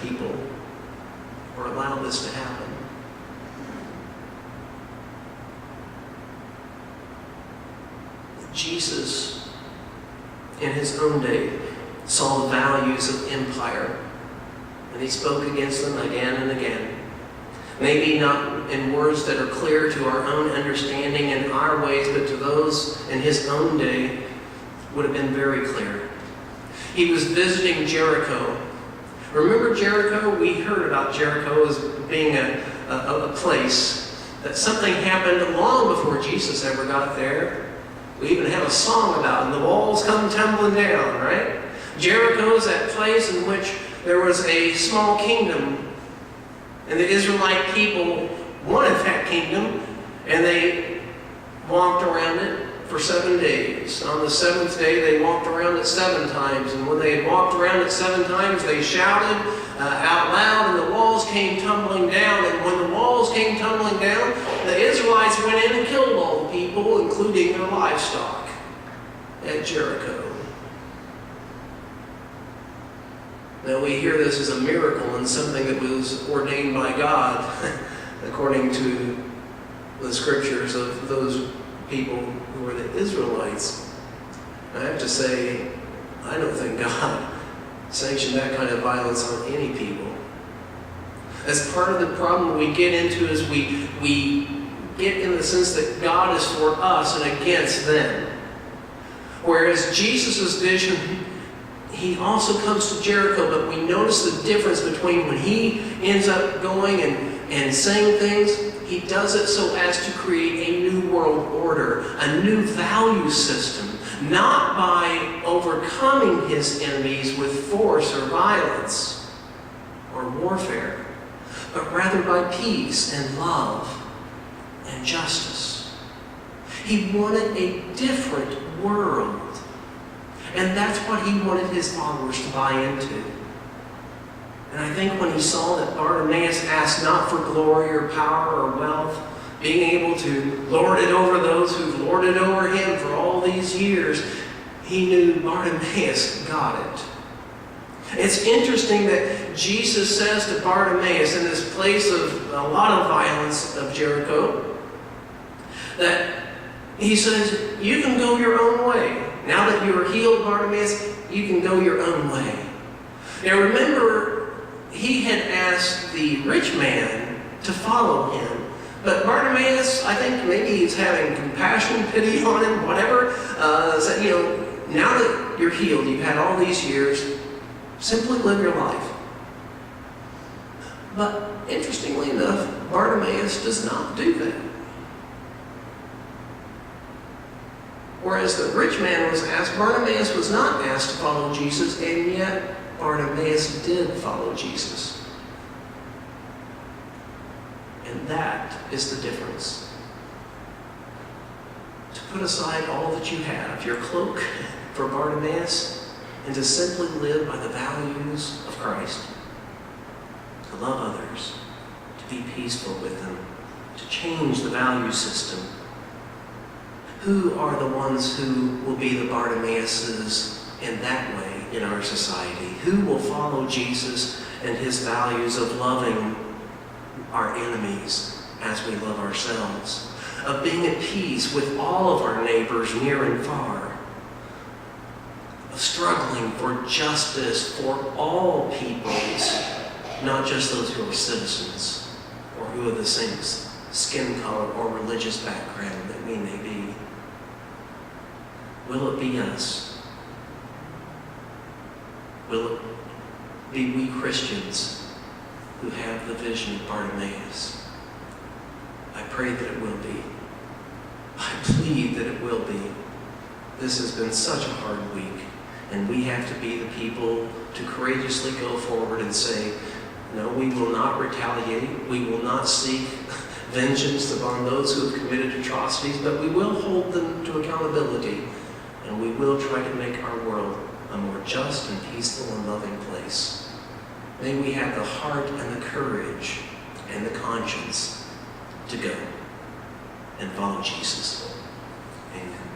people or allowed this to happen. Jesus, in his own day, saw the values of empire, and he spoke against them again and again. Maybe not in words that are clear to our own understanding in our ways, but to those in his own day would have been very clear. He was visiting Jericho. Remember Jericho? We heard about Jericho as being a place that something happened long before Jesus ever got there. We even have a song about it, and the walls come tumbling down, right? Jericho is that place in which there was a small kingdom, and the Israelite people wanted that kingdom, and they walked around it for 7 days. On the seventh day, they walked around it 7 times, and when they had walked around it 7 times, they shouted out loud, and the walls came tumbling down. And when the walls came tumbling down, the Israelites went in and killed all the people, including their livestock, at Jericho. Now we hear this as a miracle and something that was ordained by God, according to the scriptures of those people who were the Israelites. I have to say, I don't think God sanctioned that kind of violence on any people. As part of the problem we get into is we get in the sense that God is for us and against them. Whereas Jesus' vision, he also comes to Jericho, but we notice the difference between when he ends up going and saying things, he does it so as to create a new world order, a new value system, not by overcoming his enemies with force or violence or warfare, but rather by peace and love and justice. He wanted a different world. And that's what he wanted his followers to buy into. And I think when he saw that Bartimaeus asked not for glory or power or wealth, being able to lord it over those who've lorded over him for all these years, he knew Bartimaeus got it. It's interesting that Jesus says to Bartimaeus in this place of a lot of violence of Jericho, that he says, you can go your own way. Now that you are healed, Bartimaeus, you can go your own way. Now remember, he had asked the rich man to follow him. But Bartimaeus, I think maybe he's having compassion, pity on him, whatever. Said, now that you're healed, you've had all these years, simply live your life. But interestingly enough, Bartimaeus does not do that. Whereas the rich man was asked, Bartimaeus was not asked to follow Jesus, and yet Bartimaeus did follow Jesus. And that is the difference. To put aside all that you have, your cloak for Bartimaeus, and to simply live by the values of Christ. To love others, to be peaceful with them, to change the value system. Who are the ones who will be the Bartimaeuses in that way in our society? Who will follow Jesus and his values of loving our enemies as we love ourselves? Of being at peace with all of our neighbors near and far? Of struggling for justice for all peoples, not just those who are citizens or who are the same skin color or religious background that we may be. Will it be us? Will it be we Christians who have the vision of Bartimaeus? I pray that it will be. I plead that it will be. This has been such a hard week, and we have to be the people to courageously go forward and say, no, we will not retaliate. We will not seek vengeance upon those who have committed atrocities, but we will hold them to accountability. And we will try to make our world a more just and peaceful and loving place. May we have the heart and the courage and the conscience to go and follow Jesus. Amen.